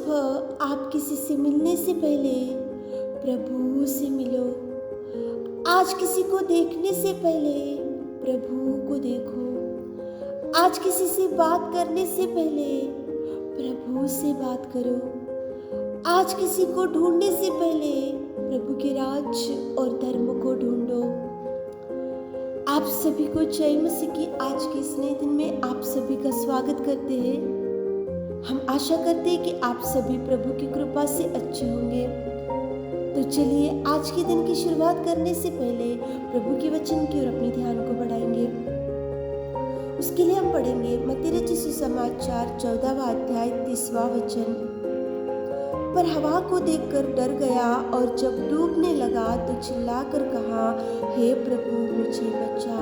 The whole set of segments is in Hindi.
सुबह आप किसी से मिलने से पहले प्रभु से मिलो। आज किसी को देखने से पहले प्रभु को देखो। आज किसी से बात करने से पहले प्रभु से बात करो। आज किसी को ढूंढने से पहले प्रभु के राज्य और धर्म को ढूंढो। आप सभी को जय मसीह की आज के इस नए दिन में आप सभी का स्वागत करते हैं। हम आशा करते हैं कि आप सभी प्रभु की कृपा से अच्छे होंगे। तो चलिए आज के दिन की शुरुआत करने से पहले प्रभु के वचन की ओर अपने ध्यान को बढ़ाएंगे। उसके लिए हम पढ़ेंगे मत्ती रचित सुसमाचार 14वां अध्याय 30वां वचन। पर हवा को देखकर डर गया और जब डूबने लगा तो चिल्लाकर कहा, हे प्रभु मुझे बचा।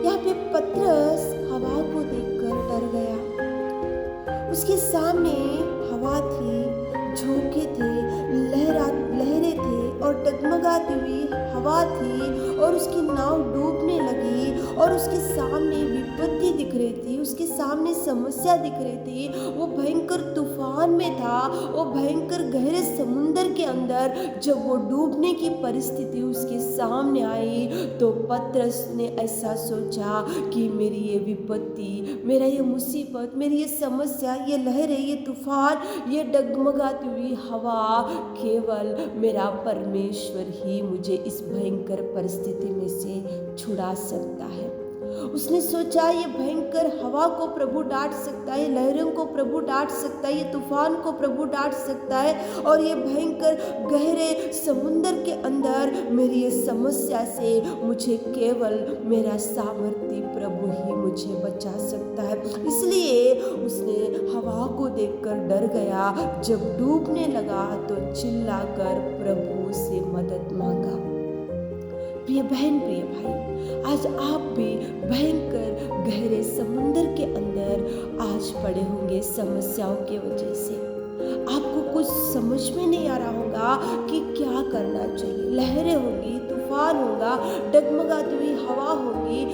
यहाँ पे पतरस हवा को देखकर डर गया। उसके सामने हवा थी, झोंके थे, लहरें थे और डगमगाती हुई हवा थी और उसकी नाव डूबने लगी और उसके सामने विपत्ति दिख रही थी, उसके सामने समस्या दिख रही थी। वो भयंकर तूफान में था, वो भयंकर गहरे समुंदर के अंदर जब वो डूबने की परिस्थिति उसके सामने आई तो पतरस ने ऐसा सोचा कि मेरी ये विपत्ति, मेरा ये मुसीबत, मेरी ये समस्या, ये लहरें, ये तूफान, ये डगमगाती हुई हवा, केवल मेरा परमेश्वर ही मुझे इस भयंकर परिस्थिति में से छुड़ा सकता है। उसने सोचा ये भयंकर हवा को प्रभु डांट सकता है, लहरों को प्रभु डांट सकता है, ये तूफान को प्रभु डांट सकता है और ये भयंकर गहरे समुंदर के अंदर मेरी ये समस्या से मुझे केवल मेरा सामर्थ्य प्रभु ही मुझे बचा सकता है। इसलिए उसने हवा को देखकर डर गया। जब डूबने लगा तो चिल्लाकर प्रभु से मदद मांगा। प्रिय बहन, प्रिय भाई, आज आप भी भयंकर गहरे समुंदर के अंदर आज पड़े होंगे समस्याओं की वजह से। आपको कुछ समझ में नहीं आ रहा होगा कि क्या करना चाहिए। लहरें होंगी, तूफान होगा, डगमगाती हुई हवा होगी,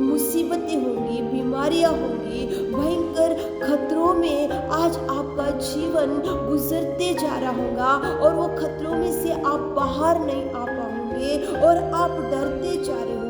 मुसीबतें होंगी, बीमारियां होंगी, भयंकर खतरों में आज आपका जीवन गुजरते जा रहा होगा और वो खतरों में से आप बाहर नहीं आ पाओगे और आप डरते जा रहे होंगे।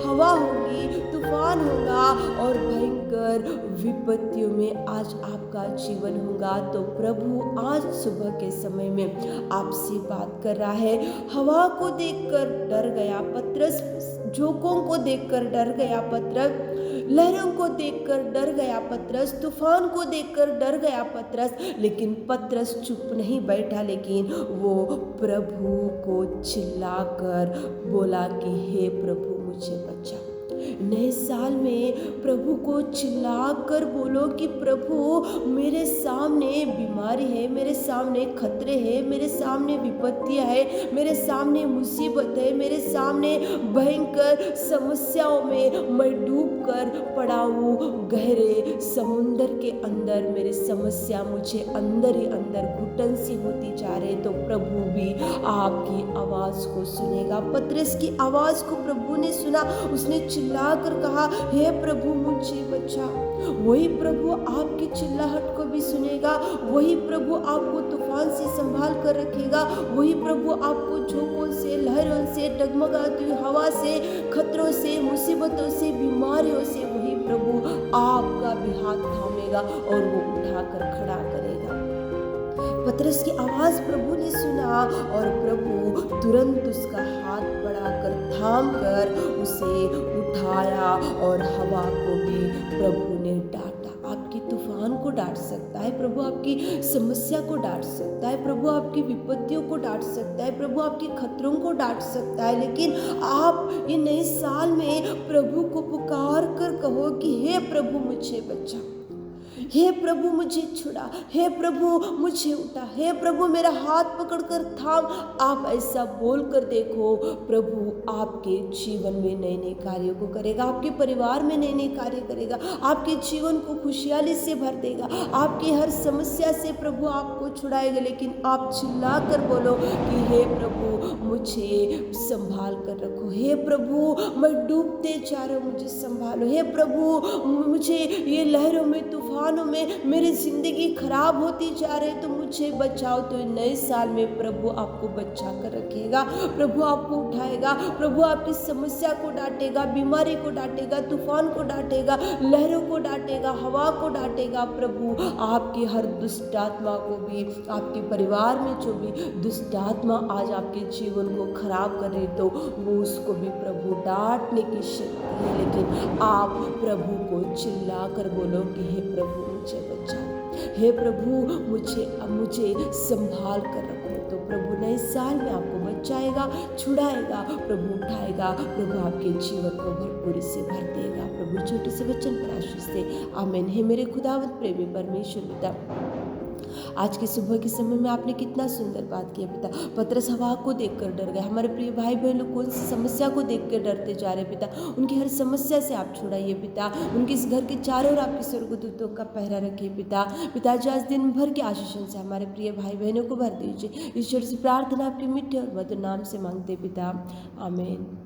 हवा होगी, तूफान होगा और भयंकर विपत्तियों में आज आपका जीवन होगा। तो प्रभु आज सुबह के समय में आपसे बात कर रहा है। हवा को देखकर डर गया पतरस, झोंकों को देखकर डर गया पतरस, लहरों को देखकर डर गया पतरस, तूफान को देखकर डर गया पतरस, लेकिन पतरस चुप नहीं बैठा, लेकिन वो प्रभु को चिल्लाकर बोला कि हे प्रभु मुझे बचा। नए साल में प्रभु को चिल्लाकर बोलो कि प्रभु मेरे सामने बीमारी है, मेरे सामने खतरे हैं, मेरे सामने विपत्तियां है, मेरे सामने मुसीबत है, मेरे सामने भयंकर समस्याओं में मैं डूब कर पड़ा हूँ। गहरे समुंदर के अंदर मेरी समस्या मुझे अंदर ही अंदर घुटन सी होती जा रही। तो प्रभु भी आपकी आवाज को सुनेगा। पतरस की आवाज को प्रभु ने सुना। उसने चिल्लाकर कहा, हे प्रभु मुझे बचा। वही प्रभु आपकी चिल्लाहट को भी सुनेगा। वही प्रभु आपको तूफान से संभाल कर रखेगा। वही प्रभु आपको झोंकों से, लहरों से, डगमगाती हुई हवा से, खतरों से, मुसीबतों से, बीमारियों से वही प्रभु आपका भी हाथ थामेगा और वो उठाकर खड़ा करेगा। पतरस की आवाज प्रभु ने सुना और प्रभु तुरंत उसका हाथ बढ़ाकर थाम कर उसे उठाया और हवा को भी प्रभु ने डांटा। आपकी तूफान को डांट सकता है प्रभु, आपकी समस्या को डांट सकता है प्रभु, आपकी विपत्तियों को डांट सकता है प्रभु, आपके खतरों को डांट सकता है। लेकिन आप ये नए साल में प्रभु को पुकार कर कहो कि हे प्रभु मुझे बचा, हे प्रभु मुझे छुड़ा, हे प्रभु मुझे उठा, हे प्रभु मेरा हाथ पकड़कर थाम। आप ऐसा बोलकर देखो, प्रभु आपके जीवन में नए नए कार्यों को करेगा, आपके परिवार में नए नए कार्य करेगा, आपके जीवन को खुशहाली से भर देगा, आपकी हर समस्या से प्रभु आपको छुड़ाएगा। लेकिन आप चिल्ला कर बोलो कि हे प्रभु मुझे संभाल कर रखो, हे प्रभु मैं डूबते जा रहा हूँ मुझे संभालो, हे प्रभु मुझे ये लहरों में, तूफान दिनों में मेरी ज़िंदगी खराब होती जा रही है तो मुझे बचाओ। तो नए साल में प्रभु आपको बचा कर रखेगा, प्रभु आपको उठाएगा, प्रभु आपकी समस्या को डांटेगा, बीमारी को डांटेगा, तूफान को डांटेगा, लहरों को डांटेगा, हवा को डांटेगा। प्रभु आपकी हर दुष्ट आत्मा को भी, आपके परिवार में जो भी दुष्ट आत्मा आज आपके जीवन को खराब कर रही तो वो उसको भी प्रभु डांटने की शक्ति है। लेकिन आप प्रभु को चिल्ला कर बोलो कि हे प्रभु मुझे बचाओ, हे प्रभु मुझे संभाल कर रखो। तो प्रभु नए साल में आपको बचाएगा, छुड़ाएगा, प्रभु उठाएगा, प्रभु आपके जीवन को भरपूरी से भर देगा। प्रभु छोटे से वचन पर आशीष दे। आमीन। हे मेरे खुदावंत प्रेमी परमेश्वर पिता, आज के सुबह के समय में आपने कितना सुंदर बात किया पिता। पतरस हवा को देखकर डर गए। हमारे प्रिय भाई बहन लोग कौन सी समस्या को देख कर डरते जा रहे पिता, उनकी हर समस्या से आप छुड़ाइए पिता। उनके इस घर के चारों ओर आपके स्वर्गदूतों का पहरा रखिए पिता। पिताजी आज दिन भर के आशीषों से हमारे प्रिय भाई बहनों को भर दीजिए। ईश्वर से प्रार्थना आपके मीठे और मधुर नाम से मांगते पिता, आमीन।